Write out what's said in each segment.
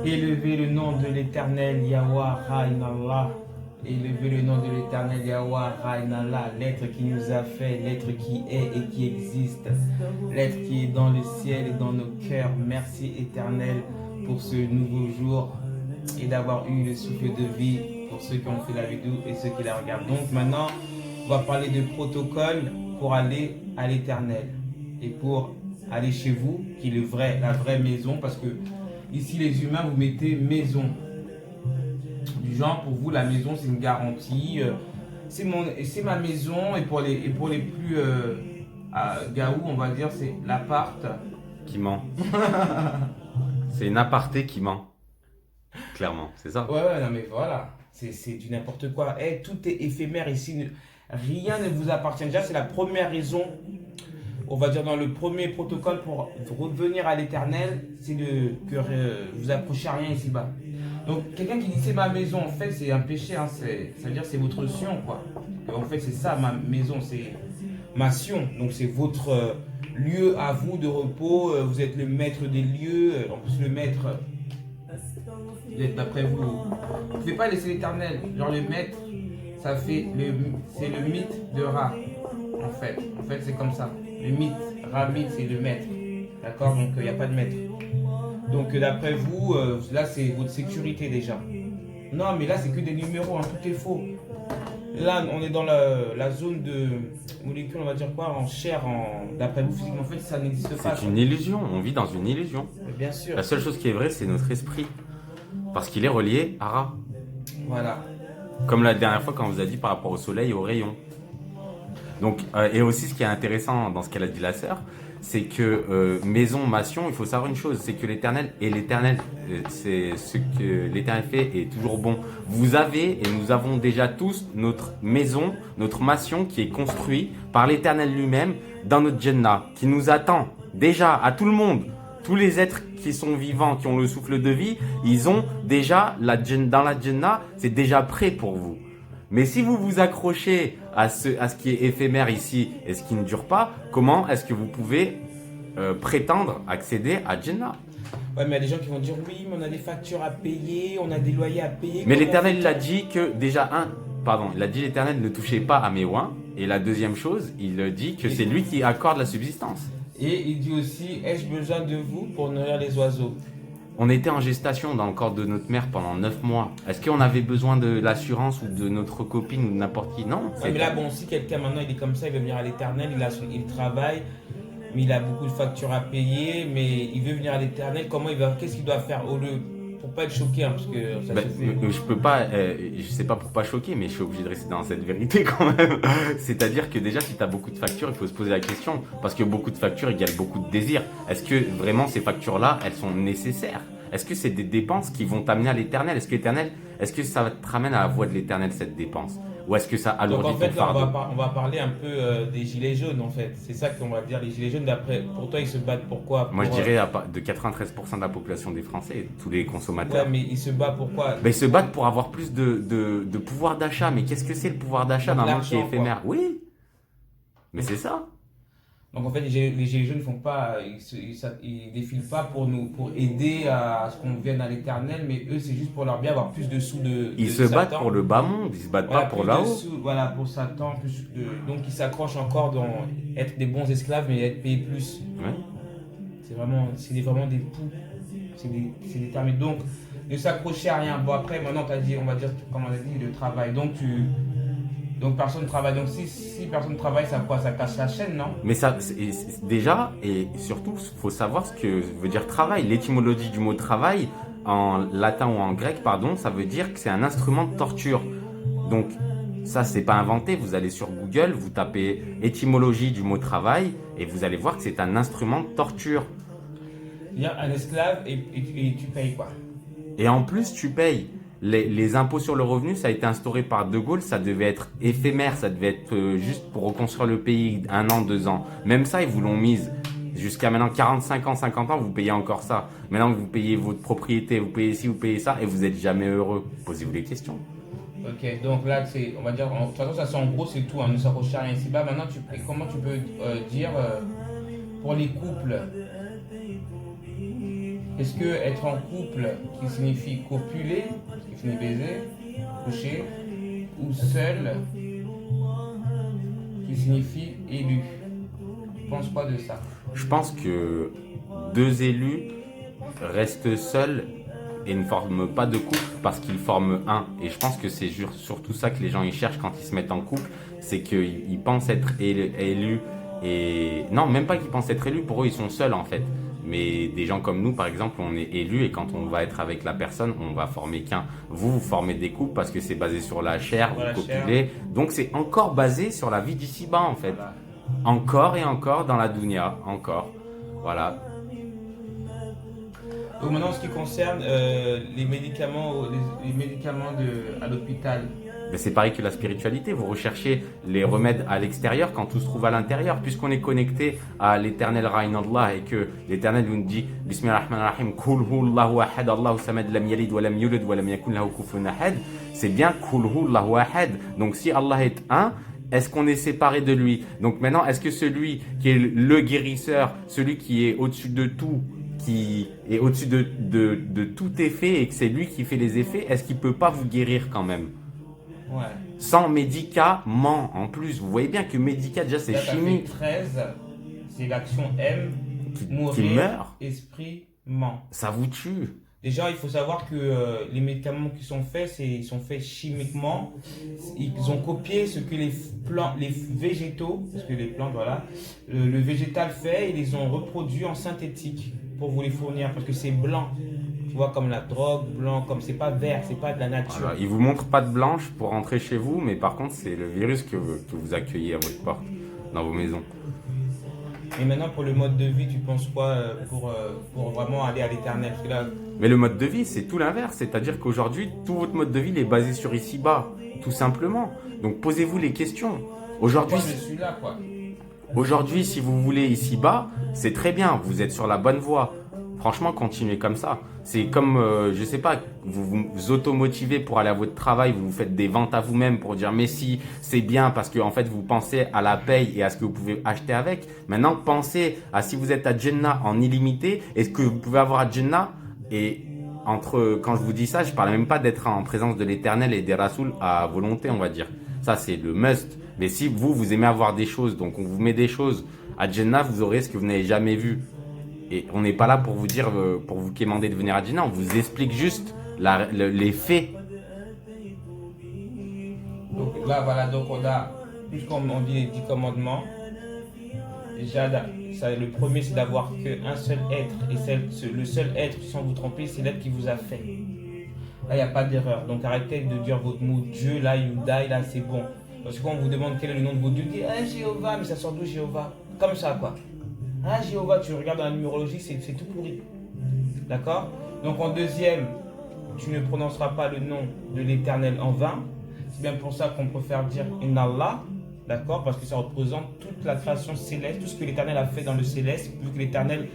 Élevez le nom de l'Éternel Yahweh Raïnallah. Élevez le nom de l'Éternel Yahweh Raïnallah. L'être qui nous a fait, l'être qui est et qui existe. L'être qui est dans le ciel et dans nos cœurs. Merci Éternel pour ce nouveau jour et d'avoir eu le souffle de vie pour ceux qui ont fait la vidéo et ceux qui la regardent. Donc maintenant, on va parler de protocole pour aller à l'Éternel et pour aller chez vous, qui est la vraie maison, parce que ici les humains vous mettez maison. Du genre pour vous la maison c'est une garantie, c'est ma maison, et pour les plus gaou on va dire c'est l'appart qui ment. C'est une aparté qui ment. Clairement, c'est ça. Ouais, non mais voilà, c'est du n'importe quoi. Tout est éphémère ici, rien ne vous appartient. Déjà c'est la première raison, on va dire dans le premier protocole pour revenir à l'Éternel, c'est que vous accrochez à rien ici-bas. Donc quelqu'un qui dit c'est ma maison, en fait c'est un péché, hein, ça veut dire c'est votre sion quoi. Et en fait c'est ça ma maison, c'est ma sion. Donc c'est votre lieu à vous de repos, vous êtes le maître des lieux, en plus le maître, vous êtes d'après vous. Vous ne pouvez pas laisser l'Éternel, genre le maître, c'est le mythe de Ra. En fait c'est comme ça. Le mythe, Ra-mythe, c'est le maître. D'accord. Donc il n'y a pas de maître. Donc d'après vous, là c'est votre sécurité déjà. Non mais là c'est que des numéros, hein, tout est faux. Là on est dans la zone de molécules, on va dire quoi, en chair, d'après vous physiquement. En fait ça n'existe pas. C'est une illusion, on vit dans une illusion. Bien sûr. La seule chose qui est vraie c'est notre esprit. Parce qu'il est relié à Ra. Voilà. Comme la dernière fois quand on vous a dit par rapport au soleil et aux rayons. Donc, et aussi ce qui est intéressant dans ce qu'elle a dit la sœur, c'est que maison, mation, il faut savoir une chose, c'est que l'Éternel et l'Éternel, c'est ce que l'Éternel fait est toujours bon. Vous avez et nous avons déjà tous notre maison, notre mation qui est construite par l'Éternel lui-même dans notre Jannah, qui nous attend déjà à tout le monde. Tous les êtres qui sont vivants, qui ont le souffle de vie, ils ont déjà dans la Jannah, c'est déjà prêt pour vous. Mais si vous vous accrochez à ce qui est éphémère ici et ce qui ne dure pas, comment est-ce que vous pouvez prétendre accéder à Jannah? Ouais, mais il y a des gens qui vont dire oui, mais on a des factures à payer, on a des loyers à payer. Mais l'Éternel il a dit que déjà il a dit l'Éternel ne touchez pas à mes oins. Et la deuxième chose, il dit que c'est lui qui accorde la subsistance. Et il dit aussi, ai-je besoin de vous pour nourrir les oiseaux? On était en gestation dans le corps de notre mère pendant 9 mois. Est-ce qu'on avait besoin de l'assurance ou de notre copine ou de n'importe qui? Non. Ouais, mais là, bon, si quelqu'un maintenant il est comme ça, il veut venir à l'Éternel, il travaille, mais il a beaucoup de factures à payer, mais il veut venir à l'Éternel, qu'est-ce qu'il doit faire au lieu, pour pas être choqué, hein, parce que ça se fait. Je peux pas, je sais pas pour pas choquer, mais je suis obligé de rester dans cette vérité quand même. C'est-à-dire que déjà, si tu as beaucoup de factures, il faut se poser la question, parce que beaucoup de factures égale beaucoup de désirs. Est-ce que vraiment ces factures-là, elles sont nécessaires? Est-ce que c'est des dépenses qui vont t'amener à l'Éternel? Est-ce que ça te ramène à la voie de l'Éternel cette dépense? Ou est-ce que ça alourdit Donc en fait, ton là, fardeau? on va parler un peu des gilets jaunes, en fait. C'est ça qu'on va dire, les gilets jaunes. Pour toi, ils se battent pourquoi? Moi, je dirais de 93% de la population des Français, tous les consommateurs. Ouais, mais ils se battent pourquoi? Ben, ils se battent pour avoir plus de pouvoir d'achat. Mais qu'est-ce que c'est le pouvoir d'achat dans un monde qui est éphémère? Oui, mais c'est ça. Donc en fait, les gilets jaunes font pas, ils défilent pas pour aider à ce qu'on vienne à l'Éternel, mais eux c'est juste pour leur bien avoir plus de sous Ils se battent pour le bas monde, ils se battent pas pour là-haut. Voilà, pour Satan, donc ils s'accrochent encore dans être des bons esclaves, mais être payés plus. Ouais. C'est vraiment des poux, c'est des termes. Donc ne s'accrocher à rien. Bon après, maintenant t'as dit, on va dire, comme on a dit, le travail. Donc personne ne travaille. Donc si personne ne travaille, ça quoi? Ça casse la chaîne, non? Mais ça, déjà, et surtout, il faut savoir ce que veut dire travail. L'étymologie du mot travail, en latin ou en grec, pardon, ça veut dire que c'est un instrument de torture. Donc, ça, c'est pas inventé. Vous allez sur Google, vous tapez étymologie du mot travail, et vous allez voir que c'est un instrument de torture. Il y a un esclave et tu payes quoi? Et en plus, tu payes. Les impôts sur le revenu, ça a été instauré par De Gaulle, ça devait être éphémère, ça devait être juste pour reconstruire le pays, 1 an, 2 ans. Même ça, ils vous l'ont mise. Jusqu'à maintenant 45 ans, 50 ans, vous payez encore ça. Maintenant que vous payez votre propriété, vous payez ci, vous payez ça, et vous n'êtes jamais heureux. Posez-vous des questions. Ok, donc là, on va dire, de toute façon, ça c'est en gros, c'est tout, hein, ne s'accroche à rien ici-bas. Maintenant, comment tu peux dire pour les couples, Est-ce que être en couple, qui signifie copuler, qui signifie baiser, coucher, ou seul, qui signifie élu? Tu penses quoi de ça? Je pense que deux élus restent seuls et ne forment pas de couple parce qu'ils forment un. Et je pense que c'est surtout ça que les gens ils cherchent quand ils se mettent en couple, c'est qu'ils pensent être élus. Et non, même pas qu'ils pensent être élus, pour eux ils sont seuls en fait. Mais des gens comme nous, par exemple, on est élus et quand on va être avec la personne, on va former qu'un. Vous formez des couples parce que c'est basé sur la chair, vous copulez. Donc c'est encore basé sur la vie d'ici-bas en fait. Voilà. Encore et encore dans la dunya, encore. Voilà. Donc maintenant, en ce qui concerne les médicaments, les médicaments à l'hôpital, Mais c'est pareil que la spiritualité, vous recherchez les remèdes à l'extérieur quand tout se trouve à l'intérieur, puisqu'on est connecté à l'éternel Ra'in Allah et que l'éternel nous dit Bismillahirrahmanirrahim, Kul hu Allahu ahad, Allahu samad, lam yalid wa lam yulad wa lam yakun lahu kufuwan ahad. C'est bien Kul hu Allahu ahad. Donc si Allah est un, est-ce qu'on est séparé de lui? Donc maintenant, est-ce que celui qui est le guérisseur, celui qui est au-dessus de tout, qui est au-dessus de tout effet et que c'est lui qui fait les effets, est-ce qu'il peut pas vous guérir quand même? ouais. Sans médicaments en plus. Vous voyez bien que médicament, déjà, c'est Là, t'as chimique. fait 13, c'est l'action M, Qui mourir, meurt. esprit, ment. Ça vous tue. Déjà, il faut savoir que les médicaments qui sont faits, ils sont faits chimiquement. Ils ont copié ce que les végétaux, parce que les plantes, voilà, le végétal fait, ils les ont reproduits en synthétique pour vous les fournir, parce que c'est blanc. Tu vois, comme la drogue, blanc, comme c'est pas vert, c'est pas de la nature. Voilà. Ils vous montrent pas de blanche pour rentrer chez vous, mais par contre, c'est le virus que vous accueillez à votre porte, dans vos maisons. Et maintenant, pour le mode de vie, tu penses quoi pour vraiment aller à l'éternel? Parce que là, Mais le mode de vie, c'est tout l'inverse. C'est-à-dire qu'aujourd'hui, tout votre mode de vie il est basé sur ici-bas, tout simplement. Donc, posez-vous les questions. Aujourd'hui, moi, je suis là, quoi. Aujourd'hui, si vous voulez ici-bas, c'est très bien, vous êtes sur la bonne voie. Franchement, continuez comme ça. C'est comme, je sais pas, vous vous automotivez pour aller à votre travail, vous faites des ventes à vous-même pour dire mais si, c'est bien parce que en fait vous pensez à la paye et à ce que vous pouvez acheter avec. Maintenant, pensez à si vous êtes à Jannah en illimité et ce que vous pouvez avoir à Jannah. Et quand je vous dis ça, je parle même pas d'être en présence de l'Éternel et des Rasouls à volonté, on va dire. Ça, c'est le must. Mais si vous aimez avoir des choses, donc on vous met des choses à Jannah, vous aurez ce que vous n'avez jamais vu. Et on n'est pas là pour vous dire, pour vous quémander de venir à Jannah, on vous explique juste les faits. Donc là, voilà, donc on a, puisqu'on dit les 10 commandements, déjà, le premier, c'est d'avoir qu'un seul être, et le seul être, sans vous tromper, c'est l'être qui vous a fait. Là, il n'y a pas d'erreur. Donc arrêtez de dire votre mot Dieu, là, Yudaï, là, c'est bon. Parce que quand on vous demande quel est le nom de votre Dieu, dites ah, Jéhovah, mais ça sort d'où Jéhovah? Comme ça, quoi. Ah, Jéhovah, tu regardes dans la numérologie, c'est tout pourri. D'accord? Donc en deuxième, tu ne prononceras pas le nom de l'Éternel en vain. C'est bien pour ça qu'on préfère dire Inallah, d'accord? Parce que ça représente toute la création céleste, tout ce que l'Éternel a fait dans le céleste, vu que l'Éternel,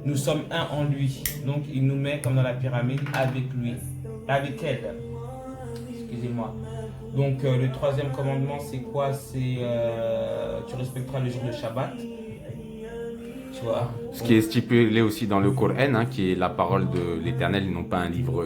nous sommes un en lui. Donc il nous met comme dans la pyramide avec lui, avec elle. Excusez-moi. Donc le troisième commandement, c'est quoi? C'est tu respecteras le jour de Shabbat. Tu vois? Ce qui est stipulé aussi dans le Coran, hein, qui est la parole de l'Éternel, non pas un livre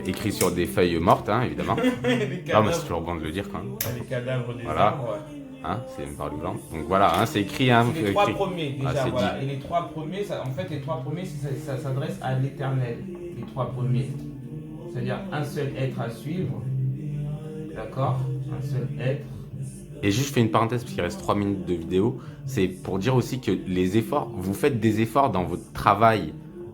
écrit sur des feuilles mortes, hein, évidemment. Non, mais c'est toujours bon de le dire quand même. Les cadavres des Voilà. arbres, ouais. Hein, c'est une parole blanche. Donc voilà, hein, c'est écrit. Hein, C'est les trois écrit. premiers déjà, Ah, c'est voilà. dit. Et les trois premiers, en fait, les trois premiers, ça s'adresse à l'Éternel. Les trois premiers. C'est-à-dire un seul être à suivre. D'accord? Un seul être. Et juste je fais une parenthèse parce qu'il reste 3 minutes de vidéo. C'est pour dire aussi que les efforts, vous faites des efforts dans votre travail.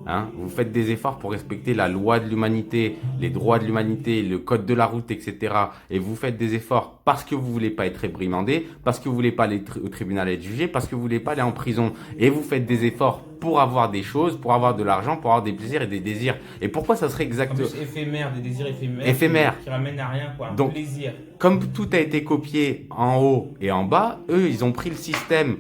Hein, vous faites des efforts pour respecter la loi de l'humanité, les droits de l'humanité, le code de la route, etc. Et vous faites des efforts parce que vous voulez pas être réprimandé, parce que vous voulez pas aller au tribunal être jugé, parce que vous voulez pas aller en prison. Et vous faites des efforts pour avoir des choses, pour avoir de l'argent, pour avoir des plaisirs et des désirs. Et pourquoi ça serait En exactement... plus, éphémère, des désirs éphémères. Éphémères. Qui ramènent à rien, quoi. Un Donc, plaisir. Comme tout a été copié en haut et en bas, eux, ils ont pris le système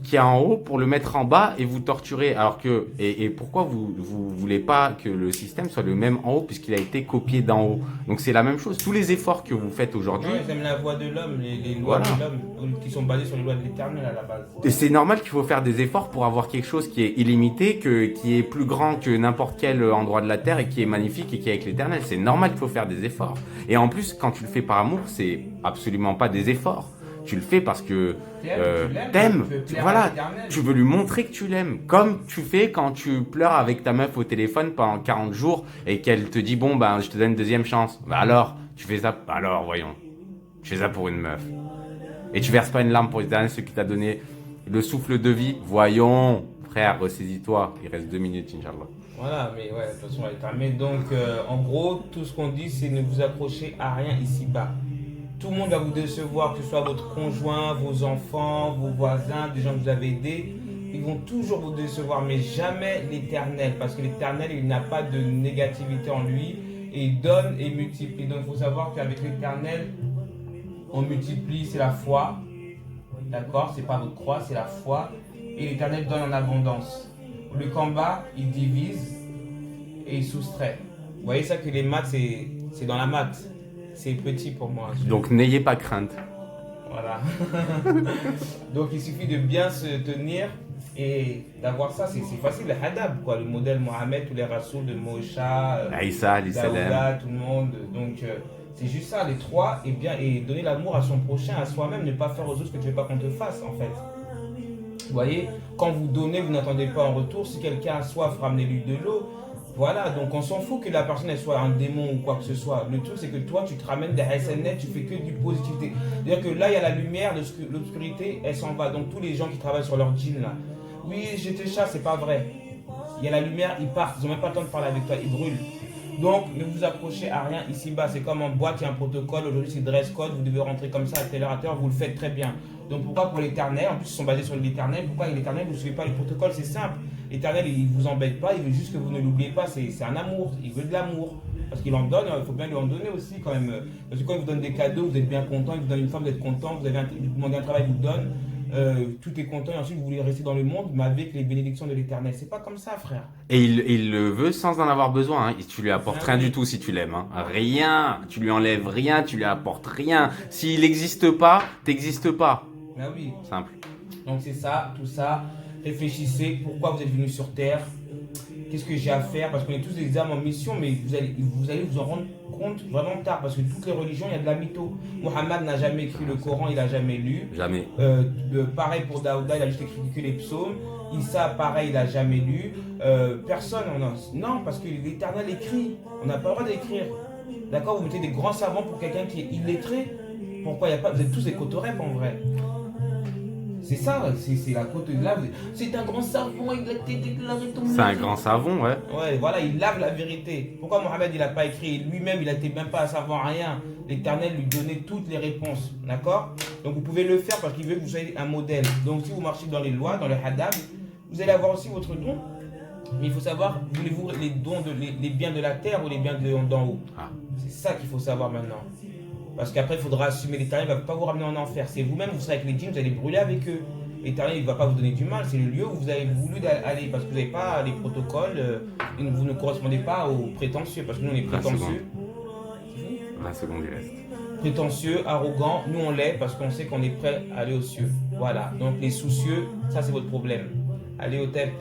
qui est en haut pour le mettre en bas et vous torturer. Alors que, et pourquoi vous voulez pas que le système soit le même en haut puisqu'il a été copié d'en haut. Donc c'est la même chose. Tous les efforts que vous faites aujourd'hui. Non, ils aiment la voix de l'homme, les lois de l'homme, qui sont basées sur les lois de l'éternel à la base. Et c'est normal qu'il faut faire des efforts pour avoir quelque chose qui est illimité, qui est plus grand que n'importe quel endroit de la terre et qui est magnifique et qui est avec l'éternel. C'est normal qu'il faut faire des efforts. Et en plus, quand tu le fais par amour, c'est absolument pas des efforts. Tu le fais parce que t'aimes, voilà, tu veux lui montrer que tu l'aimes. Comme tu fais quand tu pleures avec ta meuf au téléphone pendant 40 jours et qu'elle te dit bon ben je te donne une deuxième chance. Bah alors, tu fais ça, alors voyons, tu fais ça pour une meuf. Et tu verses pas une larme pour l'éternel, ce qui t'a donné le souffle de vie. Voyons, frère, ressaisis-toi, il reste 2 minutes, Inch'Allah. Voilà, mais ouais, de toute façon elle est terminée. Donc en gros, tout ce qu'on dit c'est ne vous accrochez à rien ici-bas. Tout le monde va vous décevoir, que ce soit votre conjoint, vos enfants, vos voisins, des gens que vous avez aidés. Ils vont toujours vous décevoir, mais jamais l'éternel. Parce que l'éternel, il n'a pas de négativité en lui. Et il donne et multiplie. Donc il faut savoir qu'avec l'éternel, on multiplie, c'est la foi. D'accord? C'est pas votre croix, c'est la foi. Et l'éternel donne en abondance. Le combat, il divise et il soustrait. Vous voyez ça que les maths, c'est dans la maths. C'est petit pour moi. Donc n'ayez pas crainte. Voilà. Donc il suffit de bien se tenir et d'avoir ça. C'est facile, le hadab, quoi. Le modèle Mohamed, tous les rassouls de Mosha, Aïssa, Daouda, tout le monde. Donc c'est juste ça, les trois, et bien et donner l'amour à son prochain, à soi-même, ne pas faire aux autres ce que tu ne veux pas qu'on te fasse, en fait. Vous voyez, quand vous donnez, vous n'attendez pas en retour. Si quelqu'un a soif, ramenez-lui de l'eau. Voilà, donc on s'en fout que la personne elle soit un démon ou quoi que ce soit. Le truc c'est que toi tu te ramènes des SNL, tu fais que du positivité. C'est-à-dire que là il y a la lumière, l'obscurité elle s'en va. Donc tous les gens qui travaillent sur leur jean là, oui je te chasse, c'est pas vrai. Il y a la lumière, ils partent, ils n'ont même pas le temps de parler avec toi, ils brûlent. Donc ne vous accrochez à rien ici-bas, c'est comme en boîte, il y a un protocole, aujourd'hui c'est dress code, vous devez rentrer comme ça à telle heure, vous le faites très bien. Donc pourquoi pour l'éternel, en plus ils sont basés sur l'éternel, pourquoi l'éternel vous ne suivez pas les protocoles, c'est simple. L'éternel il ne vous embête pas, il veut juste que vous ne l'oubliez pas, c'est un amour, il veut de l'amour. Parce qu'il en donne, il faut bien lui en donner aussi quand même. Parce que quand il vous donne des cadeaux, vous êtes bien content, il vous donne une femme, vous êtes content, vous demandez un travail, il vous donne. Tout est content et ensuite vous voulez rester dans le monde mais avec les bénédictions de l'éternel. C'est pas comme ça, frère. Et il le veut sans en avoir besoin. Hein. Tu lui apportes rien du tout si tu l'aimes. Hein. Rien. Tu lui enlèves rien, tu lui apportes rien. S'il n'existe pas, t'existes pas. Ben oui. Simple. Donc c'est ça, tout ça. Réfléchissez, pourquoi vous êtes venu sur terre? Qu'est-ce que j'ai à faire? Parce qu'on est tous des âmes en mission, mais vous allez vous en rendre compte vraiment tard. Parce que toutes les religions, il y a de la mytho. Mohammed n'a jamais écrit le Coran, il n'a jamais lu. Jamais. Pareil pour Daouda, il a juste écrit que les psaumes. Issa, pareil, il n'a jamais lu. Personne, non, parce que l'Éternel écrit. On n'a pas le droit d'écrire. D'accord? Vous mettez des grands savants pour quelqu'un qui est illettré. Pourquoi il n'y a pas? Vous êtes tous des cotorep en vrai. C'est ça, c'est la côte de là. C'est un grand savon, il a été déclaré ton. C'est un grand savon, ouais. Ouais, voilà, il lave la vérité. Pourquoi Mohamed il n'a pas écrit? Lui-même, il n'était même pas à savoir rien. L'Éternel lui donnait toutes les réponses. D'accord? Donc vous pouvez le faire parce qu'il veut que vous soyez un modèle. Donc si vous marchez dans les lois, dans le hadab, vous allez avoir aussi votre don. Mais il faut savoir, voulez-vous les dons, les biens de la terre ou les biens d'en haut? C'est ça qu'il faut savoir maintenant. Parce qu'après, il faudra assumer l'Éternel, il ne va pas vous ramener en enfer. C'est vous-même, vous serez avec les djinns, vous allez brûler avec eux. L'Éternel, il ne va pas vous donner du mal. C'est le lieu où vous avez voulu aller. Parce que vous n'avez pas les protocoles, vous ne correspondez pas aux prétentieux. Parce que nous, on est prétentieux. La seconde, il reste. Prétentieux, arrogant. Nous, on l'est parce qu'on sait qu'on est prêt à aller aux cieux. Voilà. Donc, les soucieux, ça, c'est votre problème. Allez au TEP.